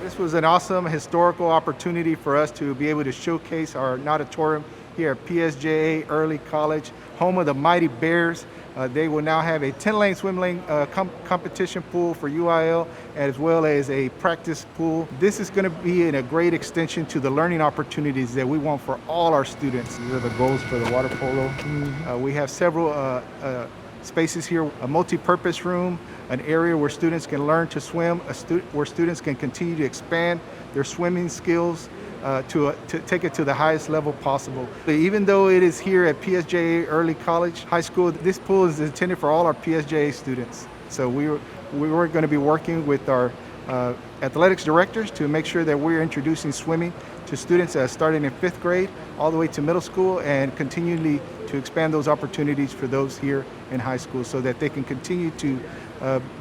This was an awesome historical opportunity for us to be able to showcase our auditorium here at PSJA Early College, home of the Mighty Bears. They will now have a 10-lane swim lane competition pool for UIL, as well as a practice pool. This is going to be a great extension to the learning opportunities that we want for all our students. These are the goals for the water polo. We have several spaces here, a multi-purpose room, an area where students can learn to swim, where students can continue to expand their swimming skills to take it to the highest level possible. Even though it is here at PSJA Early College High School, this pool is intended for all our PSJA students. So we were going to be working with our athletics directors to make sure that we're introducing swimming to students starting in 5th grade all the way to middle school, and continually to expand those opportunities for those here in high school so that they can continue to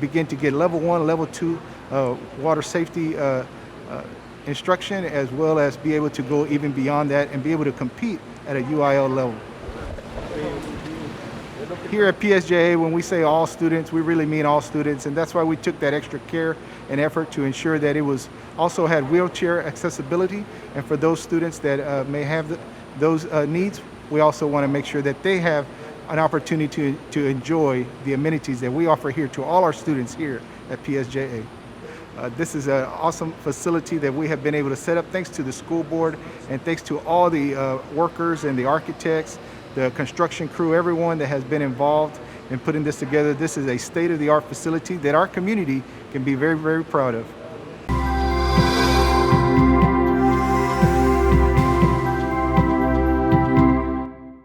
begin to get level 1, level 2 water safety instruction, as well as be able to go even beyond that and be able to compete at a UIL level. Here at PSJA, when we say all students, we really mean all students, and that's why we took that extra care and effort to ensure that it was also had wheelchair accessibility. And for those students that may have those needs, we also want to make sure that they have an opportunity to enjoy the amenities that we offer here to all our students here at PSJA. This is an awesome facility that we have been able to set up thanks to the school board and thanks to all the workers and the architects, the construction crew, everyone that has been involved in putting this together. This is a state-of-the-art facility that our community can be very, very proud of.